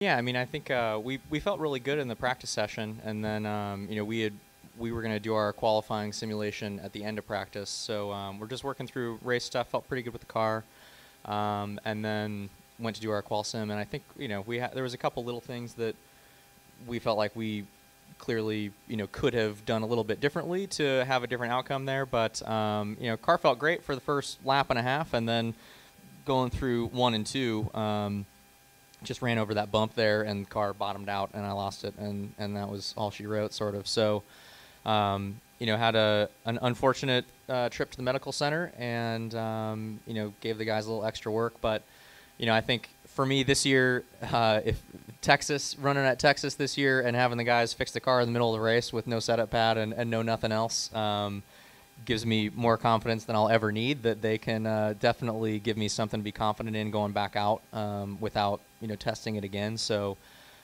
Yeah, I mean, I think we felt really good in the practice session, and then we were going to do our qualifying simulation at the end of practice. So we're just working through race stuff. Felt pretty good with the car, and then went to do our qual sim. And I think there was a couple little things that we felt like we clearly could have done a little bit differently to have a different outcome there. But car felt great for the first lap and a half, and then going through 1 and 2. Just ran over that bump there, and the car bottomed out, and I lost it, and that was all she wrote, sort of. So, had an unfortunate trip to the medical center, and gave the guys a little extra work. But I think for me this year, if running at Texas this year, and having the guys fix the car in the middle of the race with no setup pad and no nothing else, gives me more confidence than I'll ever need, that they can definitely give me something to be confident in going back out without testing it again. So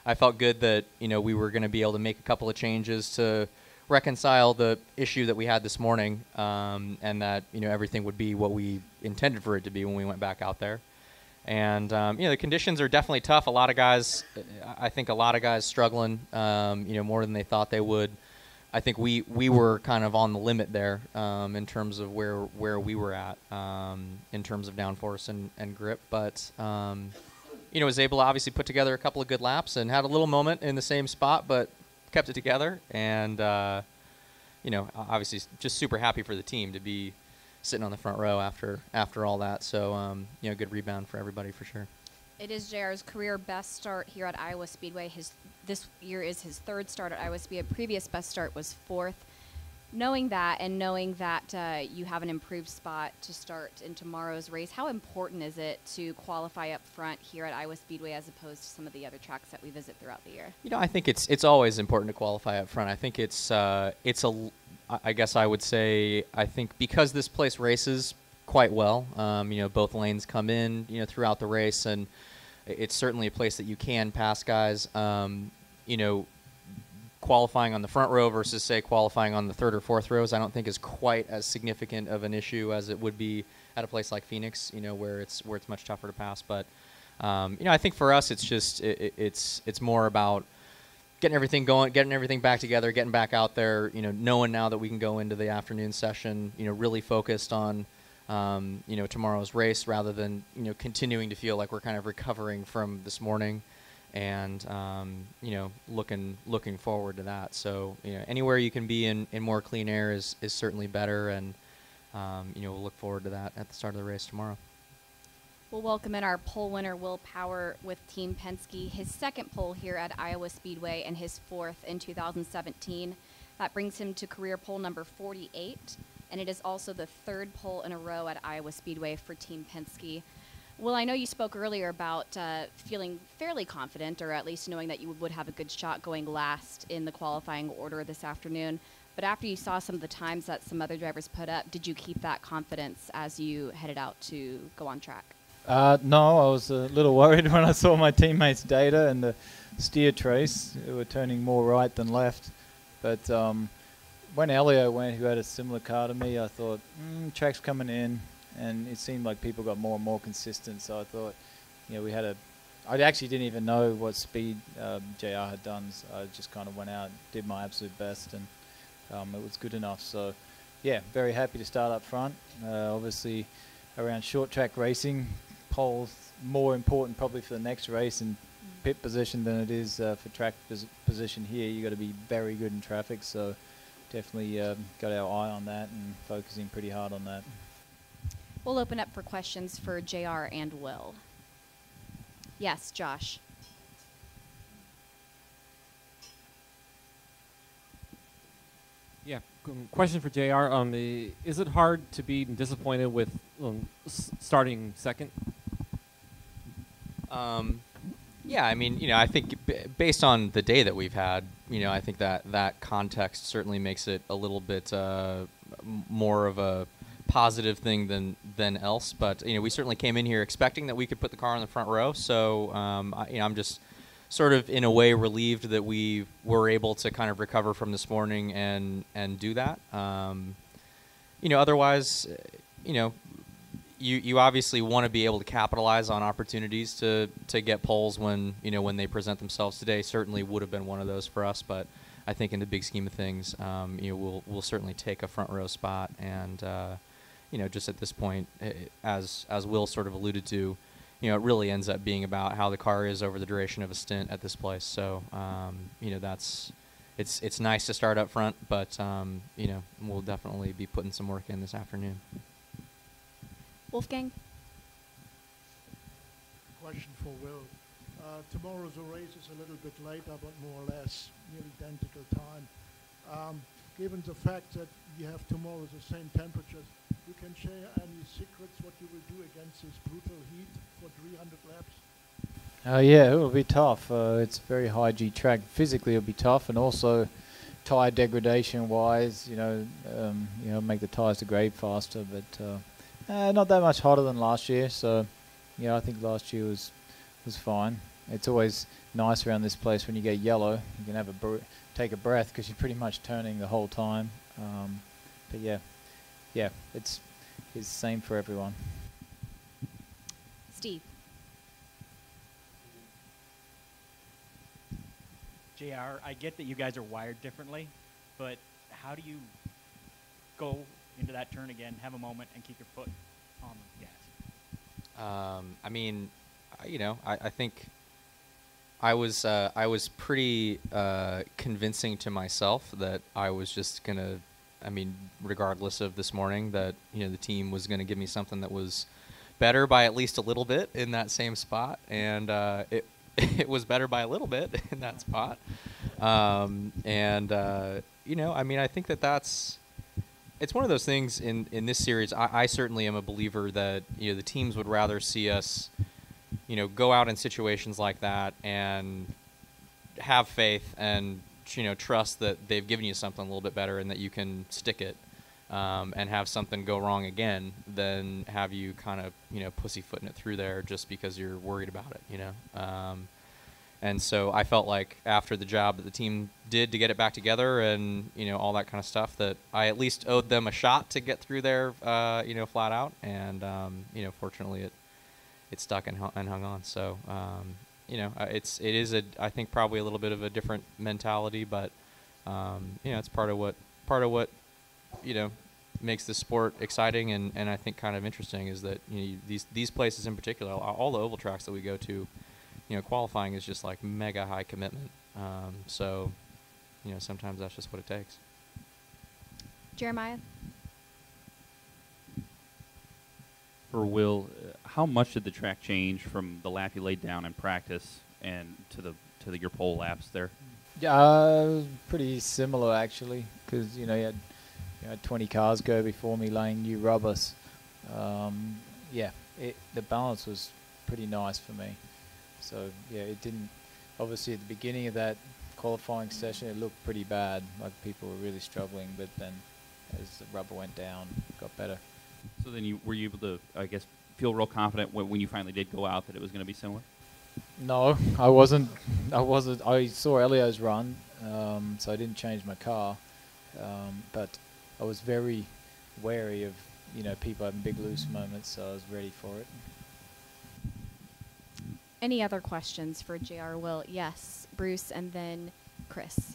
I felt good that we were going to be able to make a couple of changes to reconcile the issue that we had this morning, and that everything would be what we intended for it to be when we went back out there. And the conditions are definitely tough. I think a lot of guys struggling more than they thought they would. I think we were kind of on the limit there in terms of where we were at in terms of downforce and grip. But, was able to obviously put together a couple of good laps and had a little moment in the same spot, but kept it together. And, obviously just super happy for the team to be sitting on the front row after all that. So, good rebound for everybody for sure. It is JR's career best start here at Iowa Speedway. This year is his 3rd start at Iowa Speedway. Previous best start was 4th. Knowing that you have an improved spot to start in tomorrow's race, how important is it to qualify up front here at Iowa Speedway as opposed to some of the other tracks that we visit throughout the year? I think it's always important to qualify up front. I think I guess I would say, I think because this place races quite well, both lanes come in, throughout the race, and it's certainly a place that you can pass guys. Qualifying on the front row versus, say, qualifying on the 3rd or 4th rows, I don't think is quite as significant of an issue as it would be at a place like Phoenix, where it's much tougher to pass. But I think for us, it's just it's more about getting everything going, getting everything back together, getting back out there. Knowing now that we can go into the afternoon session, really focused on tomorrow's race, rather than continuing to feel like we're kind of recovering from this morning, and looking forward to that. So anywhere you can be in more clean air is certainly better, and we'll look forward to that at the start of the race tomorrow. We'll welcome in our pole winner, Will Power, with Team Penske, his 2nd pole here at Iowa Speedway and his 4th in 2017. That brings him to career pole number 48, and it is also the 3rd pole in a row at Iowa Speedway for Team Penske. Well, I know you spoke earlier about feeling fairly confident, or at least knowing that you would have a good shot going last in the qualifying order this afternoon. But after you saw some of the times that some other drivers put up, did you keep that confidence as you headed out to go on track? No, I was a little worried when I saw my teammates' data and the steer trace. They were turning more right than left. But when Elio went, who had a similar car to me, I thought, track's coming in. And it seemed like people got more and more consistent. So I thought, I actually didn't even know what speed JR had done. So I just kind of went out, did my absolute best, and it was good enough. So, yeah, very happy to start up front. Obviously, around short track racing, pole's more important probably for the next race and pit position than it is for track position here. You got to be very good in traffic. So definitely got our eye on that and focusing pretty hard on that. We'll open up for questions for JR and Will. Yes, Josh. Yeah, question for JR. Is it hard to be disappointed with starting 2nd? Yeah, I mean, I think based on the day that we've had, I think that context certainly makes it a little bit more of a positive thing than else. But we certainly came in here expecting that we could put the car on the front row. So I'm just sort of in a way relieved that we were able to kind of recover from this morning and do that. Otherwise, you obviously want to be able to capitalize on opportunities to get poles when when they present themselves. Today certainly would have been one of those for us, but I think in the big scheme of things, we'll certainly take a front row spot, and just at this point, as Will sort of alluded to, it really ends up being about how the car is over the duration of a stint at this place. So it's nice to start up front, but we'll definitely be putting some work in this afternoon. Wolfgang? Question for Will. Tomorrow's race is a little bit later, but more or less near identical time. Given the fact that you have tomorrow the same temperatures, you can share any secrets what you will do against this brutal heat for 300 laps? Yeah, it will be tough. It's a very high G track. Physically, it'll be tough, and also tire degradation wise, make the tires degrade faster. But not that much hotter than last year. So, I think last year was fine. It's always nice around this place when you get yellow. You can have take a breath because you're pretty much turning the whole time. But yeah, it's the same for everyone. Steve? JR, I get that you guys are wired differently, but how do you go into that turn again, have a moment, and keep your foot on the gas? I think I was pretty convincing to myself that I was just gonna, regardless of this morning, that the team was gonna give me something that was better by at least a little bit in that same spot, and it was better by a little bit in that spot. I think that's it's one of those things in this series. I certainly am a believer that the teams would rather see us go out in situations like that and have faith and trust that they've given you something a little bit better and that you can stick it, and have something go wrong again than have you kind of pussyfooting it through there just because you're worried about it. And so I felt like after the job that the team did to get it back together and all that kind of stuff, that I at least owed them a shot to get through there flat out, and fortunately it stuck and hung on. So it is I think probably a little bit of a different mentality, but it's part of what makes the sport exciting and I think kind of interesting is that these places in particular, all the oval tracks that we go to, qualifying is just like mega high commitment. So sometimes that's just what it takes. Jeremiah? For Will, how much did the track change from the lap you laid down in practice and to your pole laps there? Yeah, pretty similar actually, because you had 20 cars go before me laying new rubbers. The balance was pretty nice for me. So it didn't. Obviously, at the beginning of that qualifying session, it looked pretty bad, like people were really struggling. But then, as the rubber went down, it got better. So then, were you able to, I guess, feel real confident when you finally did go out that it was going to be similar? No, I wasn't. I saw Elio's run, so I didn't change my car. But I was very wary of people having big loose moments, so I was ready for it. Any other questions for JR Will? Yes, Bruce, and then Chris.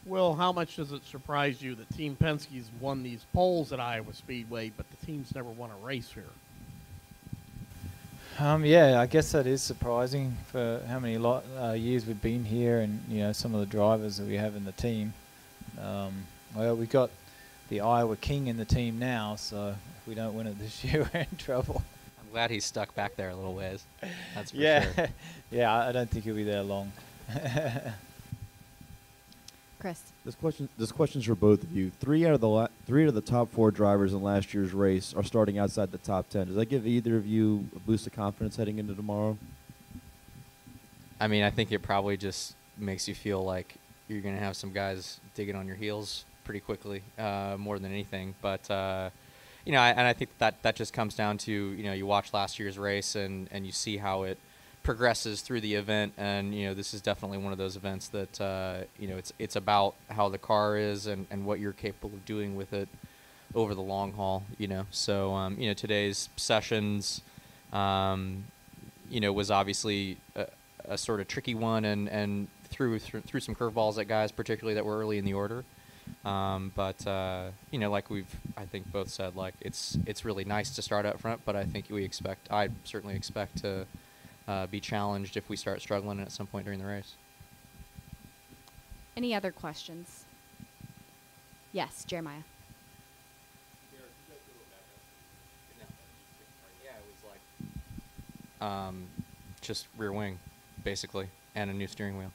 Will, how much does it surprise you that Team Penske's won these poles at Iowa Speedway, but the team's never won a race here? I guess that is surprising for how many years we've been here and some of the drivers that we have in the team. We got the Iowa King in the team now, so if we don't win it this year, we're in trouble. I'm glad he's stuck back there a little ways. That's for sure. Yeah, I don't think he'll be there long. Chris. This question's for both of you. Three out of the top 4 drivers in last year's race are starting outside the top 10. Does that give either of you a boost of confidence heading into tomorrow? I think it probably just makes you feel like you're going to have some guys digging on your heels pretty quickly, more than anything. But and I think that just comes down to you watch last year's race and you see how it progresses through the event, and this is definitely one of those events that it's about how the car is and what you're capable of doing with it over the long haul. So today's sessions was obviously a sort of tricky one, and threw some curveballs at guys, particularly that were early in the order. But like I think both said, like it's really nice to start up front, but I think I certainly expect to be challenged if we start struggling at some point during the race. Any other questions? Yes, Jeremiah. Yeah, it was like just rear wing, basically, and a new steering wheel.